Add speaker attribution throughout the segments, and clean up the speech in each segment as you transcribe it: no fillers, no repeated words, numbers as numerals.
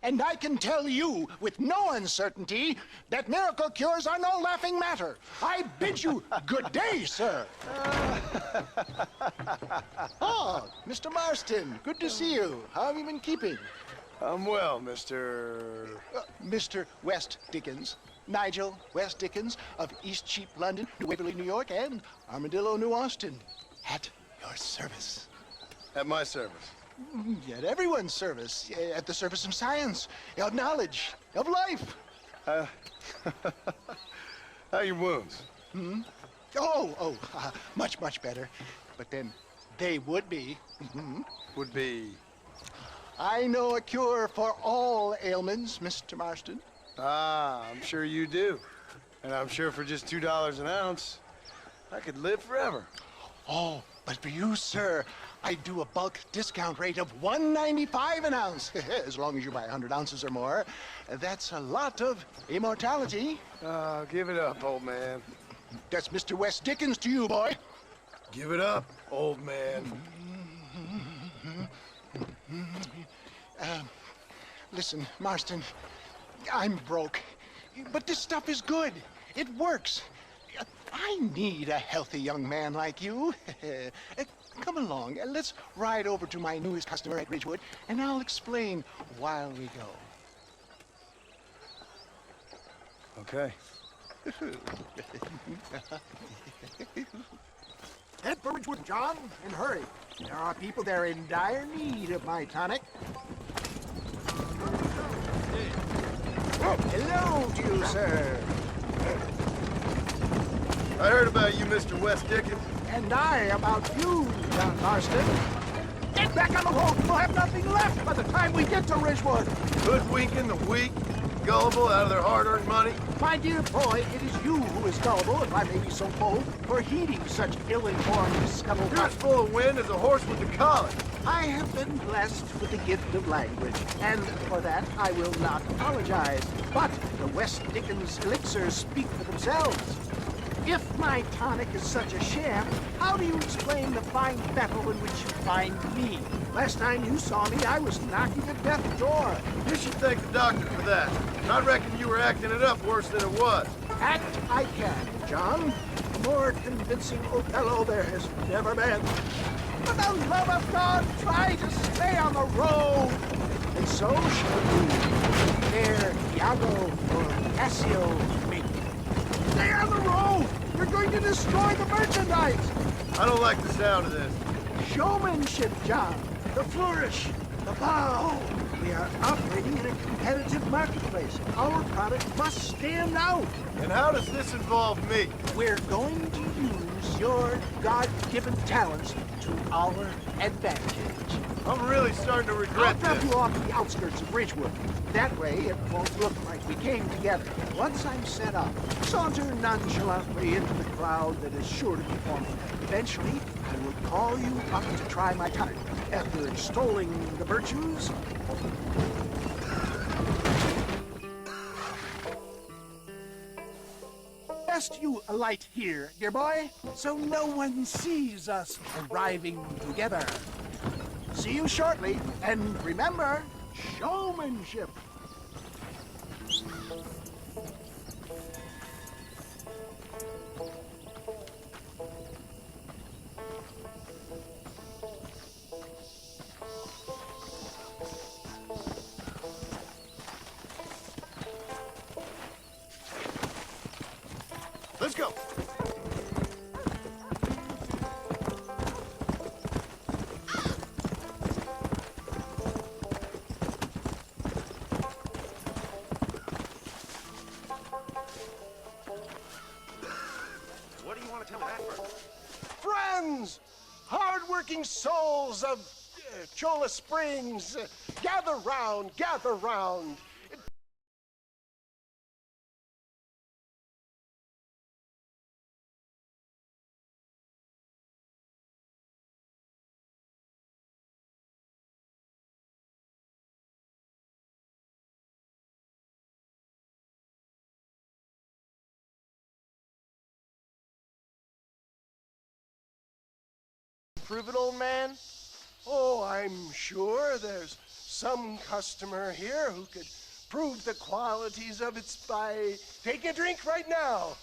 Speaker 1: And I can tell you with no uncertainty that miracle cures are no laughing matter. I bid you good day, sir. Oh, Mr. Marston, good to see you. How have you been keeping?
Speaker 2: I'm well, Mr.
Speaker 1: Mr. West Dickens. Nigel West Dickens of Eastcheap, London, Waverly, New York, and Armadillo, New Austin. At your service.
Speaker 2: At my service.
Speaker 1: At everyone's service. At the service of science, of knowledge, of life.
Speaker 2: How are your wounds?
Speaker 1: Much, much better. But then they would be.
Speaker 2: Would be...
Speaker 1: I know a cure for all ailments, Mr. Marston.
Speaker 2: Ah, I'm sure you do. And I'm sure for just $2 an ounce, I could live forever.
Speaker 1: Oh, but for you, sir, I do a bulk discount rate of $1.95 an ounce, as long as you buy 100 ounces or more. That's a lot of immortality.
Speaker 2: Give it up, old man.
Speaker 1: That's Mr. West Dickens to you, boy.
Speaker 2: Give it up, old man.
Speaker 1: Listen, Marston, I'm broke, but this stuff is good. It works. I need a healthy young man like you. Come along, let's ride over to my newest customer at Ridgewood, and I'll explain while we go.
Speaker 2: Okay.
Speaker 1: Head for Ridgewood, John, and hurry. There are people there in dire need of my tonic. Hello to you, sir.
Speaker 2: I heard about you, Mr. West Dickens.
Speaker 1: And I about you, John Marston. Get back on the road. We'll have nothing left by the time we get to Ridgewood.
Speaker 2: Hoodwinking the weak, gullible out of their hard-earned money.
Speaker 1: My dear boy, it is you who is gullible, if I may be so bold, for heeding such ill-informed
Speaker 2: You're
Speaker 1: scuttlebutt.
Speaker 2: as full of wind as a horse with the collar.
Speaker 1: I have been blessed with the gift of language, and for that I will not apologize. But the West Dickens elixirs speak for themselves. If my tonic is such a sham, how do you explain the fine battle in which you find me? Last time you saw me, I was knocking at death's door.
Speaker 2: You should thank the doctor for that. I reckon you were acting it up worse than it was.
Speaker 1: Act I can, John. A more convincing Othello there has never been. For the love of God, try to stay on the road. And so shall you. There, Iago or Cassio, me. Stay on the road! You're going to destroy the merchandise!
Speaker 2: I don't like the sound of this.
Speaker 1: Showmanship, John. The flourish. The bow. We are operating in a competitive marketplace. Our product must stand out.
Speaker 2: And how does this involve me?
Speaker 1: We're going to use your God-given talents to our advantage.
Speaker 2: I'm really starting to
Speaker 1: I'll
Speaker 2: regret
Speaker 1: drop
Speaker 2: this.
Speaker 1: you off at the outskirts of Ridgewood. That way, it won't look like we came together. Once I'm set up, saunter nonchalantly into the crowd that is sure to be forming. Eventually, I will call you up to try my tonic. After extolling the virtues, best you alight here, dear boy, so no one sees us arriving together. See you shortly, and remember, showmanship.
Speaker 2: Let's go.
Speaker 3: What do you want to tell me that for?
Speaker 1: Friends, hard-working souls of Cholla Springs, gather round, gather round. Prove it, old man? Oh, I'm sure there's
Speaker 2: some customer here who could prove the qualities of its by taking a drink right now.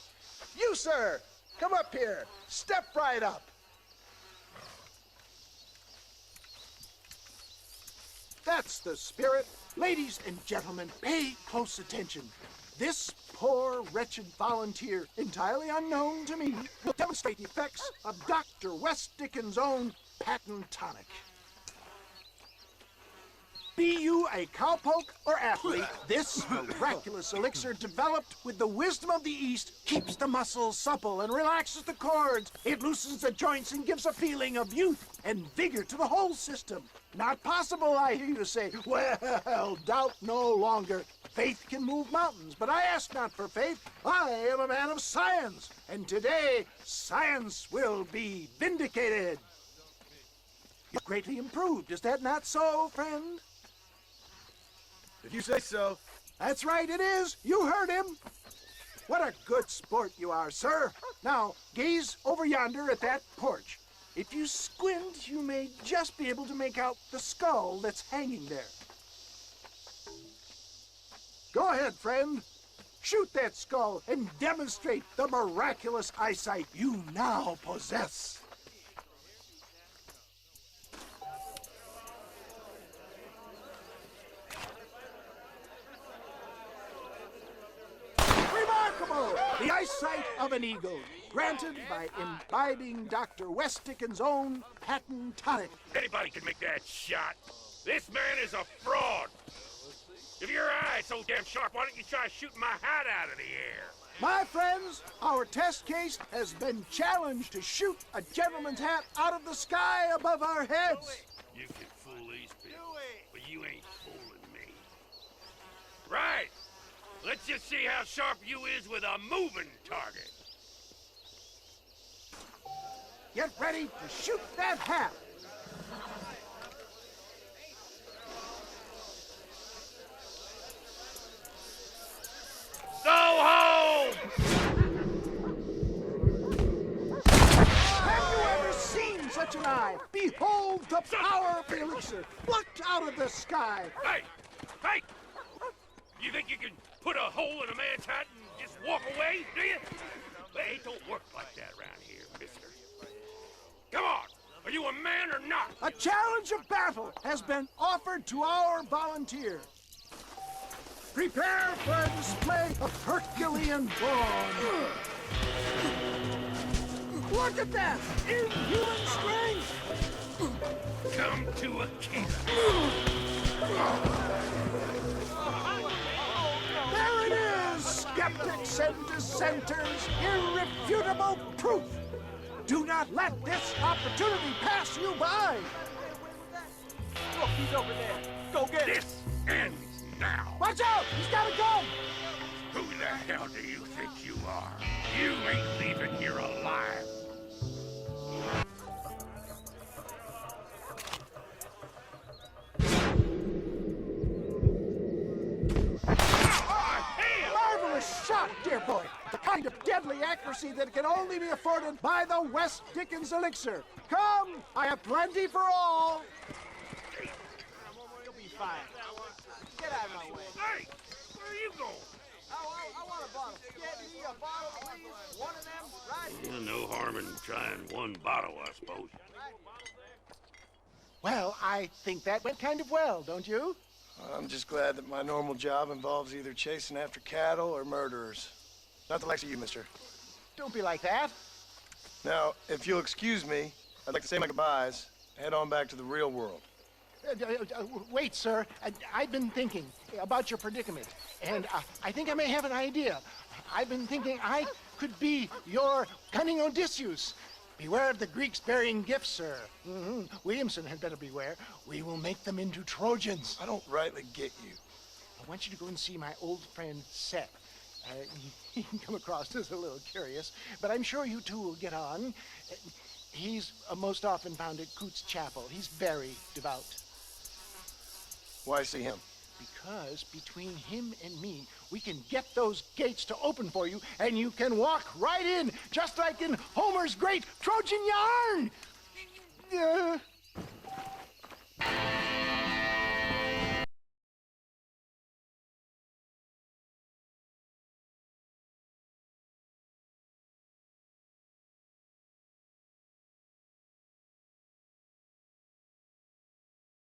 Speaker 1: You, sir, come up here. Step right up. That's the spirit. Ladies and gentlemen, pay close attention. This poor, wretched volunteer, entirely unknown to me, will demonstrate the effects of Dr. West Dickens' own patent tonic. Be you a cowpoke or athlete, this miraculous elixir developed with the wisdom of the East keeps the muscles supple and relaxes the cords. It loosens the joints and gives a feeling of youth and vigor to the whole system. Not possible, I hear you say. Well, doubt no longer. Faith can move mountains, but I ask not for faith. I am a man of science, and today science will be vindicated. You're greatly improved, is that not so, friend?
Speaker 2: If you say so.
Speaker 1: That's right, it is. You heard him. What a good sport you are, sir. Now, gaze over yonder at that porch. If you squint, you may just be able to make out the skull that's hanging there. Go ahead, friend. Shoot that skull and demonstrate the miraculous eyesight you now possess. Remarkable! The eyesight of an eagle, granted by imbibing Dr. West Dickens' own patent tonic.
Speaker 3: Anybody can make that shot. This man is a fraud. If your eye's so damn sharp, why don't you try shooting my hat out of the air?
Speaker 1: My friends, our test case has been challenged to shoot a gentleman's hat out of the sky above our heads.
Speaker 3: You can fool these people, but you ain't fooling me. Right. Let's just see how sharp you is with a moving target.
Speaker 1: Get ready to shoot that hat.
Speaker 3: Go home!
Speaker 1: Have you ever seen such an eye? Behold the power of the elixir, plucked out of the sky.
Speaker 3: Hey! Hey! You think you can put a hole in a man's hat and just walk away, do you? Hey, it don't work like that around here, mister. Come on! Are you a man or not?
Speaker 1: A challenge of battle has been offered to our volunteer. Prepare for a display of Herculean brawn. Look at that! Inhuman strength!
Speaker 3: Come to a king.
Speaker 1: There it is! Skeptics and dissenters, irrefutable proof! Do not let this opportunity pass you by!
Speaker 4: Look, he's over there. Go get him.
Speaker 3: This ends now.
Speaker 1: Watch out! He's got a gun!
Speaker 3: Who the hell do you think you are? You ain't leaving here alive.
Speaker 1: Marvelous shot, dear boy! The kind of deadly accuracy that can only be afforded by the West Dickens elixir. Come, I have plenty for all.
Speaker 4: You'll be fine. Get out of my way.
Speaker 3: Hey, where are you going?
Speaker 4: I want a bottle. Get me a bottle, please. One of them, right?
Speaker 3: No harm in trying one bottle, I suppose.
Speaker 1: Well, I think that went kind of well, don't you?
Speaker 2: I'm just glad that my normal job involves either chasing after cattle or murderers. Not the likes of you, mister.
Speaker 1: Don't be like that.
Speaker 2: Now, if you'll excuse me, I'd like to say my goodbyes, head on back to the real world.
Speaker 1: Wait, sir. I've been thinking about your predicament, and I think I may have an idea. I've been thinking I could be your cunning Odysseus. Beware of the Greeks bearing gifts, sir. Williamson had better beware. We will make them into Trojans.
Speaker 2: I don't rightly get you.
Speaker 1: I want you to go and see my old friend Seth. He can come across as a little curious, but I'm sure you two will get on. He's most often found at Coots Chapel. He's very devout.
Speaker 2: Why see him?
Speaker 1: Because between him and me, we can get those gates to open for you, and you can walk right in, just like in Homer's great Trojan yarn.